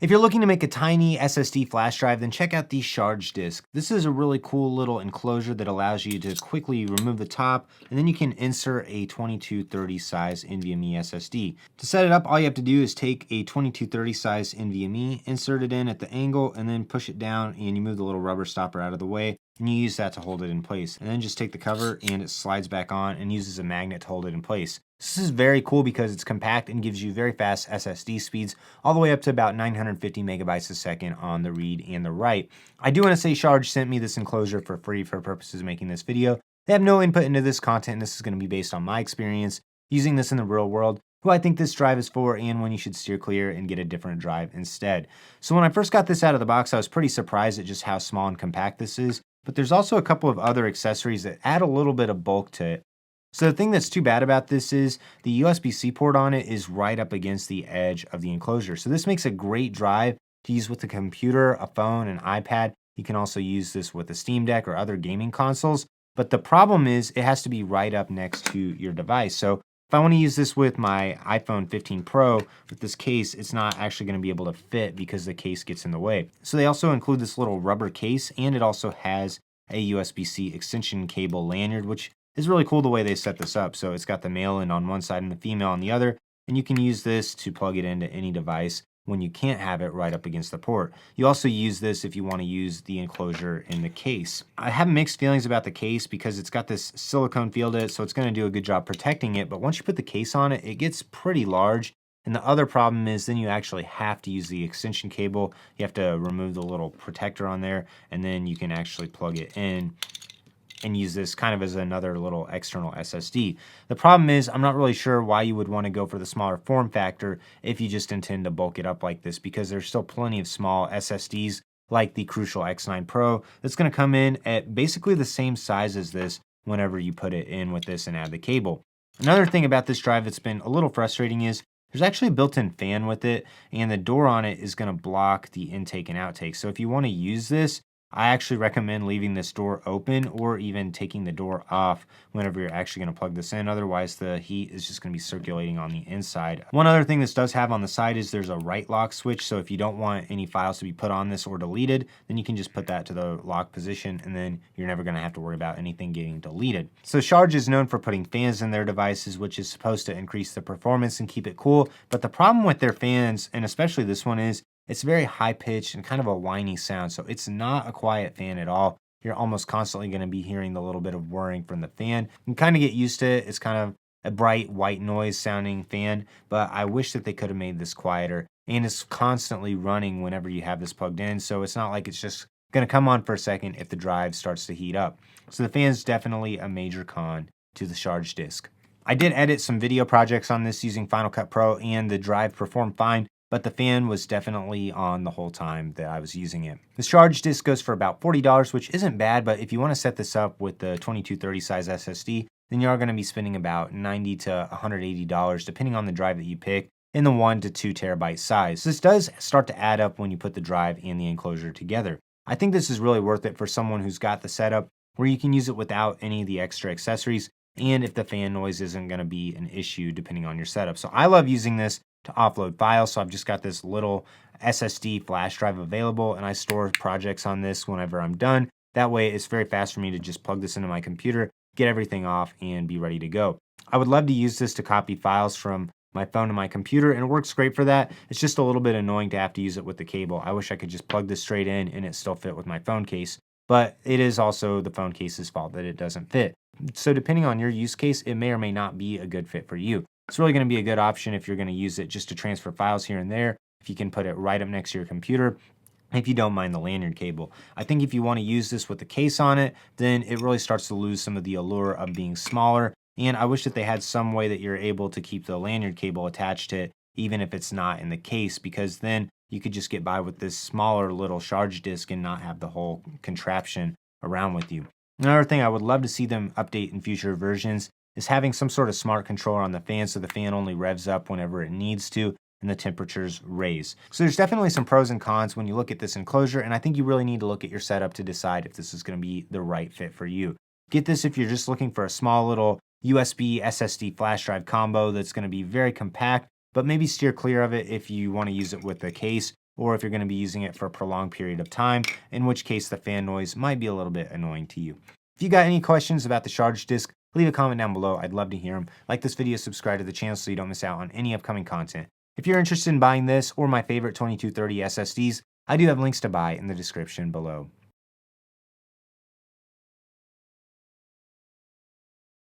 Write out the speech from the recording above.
If you're looking to make a tiny SSD flash drive, then check out the Sharge disk. This is a really cool little enclosure that allows you to quickly remove the top, and then you can insert a 2230 size NVMe SSD. To set it up, all you have to do is take a 2230 size NVMe, insert it in at the angle, and then push it down, and you move the little rubber stopper out of the way, and you use that to hold it in place. And then just take the cover, and it slides back on and uses a magnet to hold it in place. This is very cool because it's compact and gives you very fast SSD speeds, all the way up to about 950 megabytes a second on the read and the write. I do want to say Sharge sent me this enclosure for free for purposes of making this video. They have no input into this content, and this is going to be based on my experience using this in the real world, who I think this drive is for, and when you should steer clear and get a different drive instead. So when I first got this out of the box, I was pretty surprised at just how small and compact this is, but there's also a couple of other accessories that add a little bit of bulk to it. So the thing that's too bad about this is the USB-C port on it is right up against the edge of the enclosure. So this makes a great drive to use with a computer, a phone, an iPad. You can also use this with a Steam Deck or other gaming consoles. But the problem is it has to be right up next to your device. So if I want to use this with my iPhone 15 Pro with this case, it's not actually going to be able to fit because the case gets in the way. So they also include this little rubber case, and it also has a USB-C extension cable lanyard, which is really cool the way they set this up. So it's got the male end on one side and the female on the other, and you can use this to plug it into any device when you can't have it right up against the port. You also use this if you want to use the enclosure in the case. I have mixed feelings about the case because it's got this silicone feel to it, so it's going to do a good job protecting it, but once you put the case on it, it gets pretty large. And the other problem is then you actually have to use the extension cable. You have to remove the little protector on there, and then you can actually plug it in and use this kind of as another little external SSD. The problem is I'm not really sure why you would want to go for the smaller form factor if you just intend to bulk it up like this, because there's still plenty of small SSDs like the Crucial X9 Pro that's going to come in at basically the same size as this whenever you put it in with this and add the cable. Another thing about this drive that's been a little frustrating is there's actually a built-in fan with it, and the door on it is going to block the intake and outtake. So if you want to use this, I actually recommend leaving this door open or even taking the door off whenever you're actually going to plug this in. Otherwise, the heat is just going to be circulating on the inside. One other thing this does have on the side is there's a write lock switch. So if you don't want any files to be put on this or deleted, then you can just put that to the lock position, and then you're never going to have to worry about anything getting deleted. So Sharge is known for putting fans in their devices, which is supposed to increase the performance and keep it cool. But the problem with their fans, and especially this one, is it's very high pitched and kind of a whiny sound. So it's not a quiet fan at all. You're almost constantly going to be hearing the little bit of whirring from the fan. You can kind of get used to it. It's kind of a bright white noise sounding fan, but I wish that they could have made this quieter. And it's constantly running whenever you have this plugged in. So it's not like it's just going to come on for a second if the drive starts to heat up. So the fan's definitely a major con to the Sharge disk. I did edit some video projects on this using Final Cut Pro, and the drive performed fine, but the fan was definitely on the whole time that I was using it. The Sharge disk goes for about $40, which isn't bad, but if you want to set this up with the 2230 size SSD, then you are going to be spending about $90 to $180, depending on the drive that you pick, in the 1 to 2 terabyte size. This does start to add up when you put the drive and the enclosure together. I think this is really worth it for someone who's got the setup where you can use it without any of the extra accessories, and if the fan noise isn't going to be an issue depending on your setup. So I love using this to offload files. So I've just got this little SSD flash drive available, and I store projects on this whenever I'm done. That way it's very fast for me to just plug this into my computer, get everything off, and be ready to go. I would love to use this to copy files from my phone to my computer, and it works great for that. It's just a little bit annoying to have to use it with the cable. I wish I could just plug this straight in and it still fit with my phone case, but it is also the phone case's fault that it doesn't fit. So depending on your use case, it may or may not be a good fit for you. It's really going to be a good option if you're going to use it just to transfer files here and there, if you can put it right up next to your computer, if you don't mind the lanyard cable. I think if you want to use this with the case on it, then it really starts to lose some of the allure of being smaller. And I wish that they had some way that you're able to keep the lanyard cable attached to it, even if it's not in the case, because then you could just get by with this smaller little Sharge disk and not have the whole contraption around with you. Another thing I would love to see them update in future versions is having some sort of smart controller on the fan, so the fan only revs up whenever it needs to and the temperatures raise. So there's definitely some pros and cons when you look at this enclosure, and I think you really need to look at your setup to decide if this is going to be the right fit for you. Get this if you're just looking for a small little USB SSD flash drive combo that's going to be very compact, but maybe steer clear of it if you want to use it with the case or if you're going to be using it for a prolonged period of time, in which case the fan noise might be a little bit annoying to you. If you got any questions about the Sharge disk, leave a comment down below. I'd love to hear them. Like this video, subscribe to the channel so you don't miss out on any upcoming content. If you're interested in buying this or my favorite 2230 SSDs, I do have links to buy in the description below.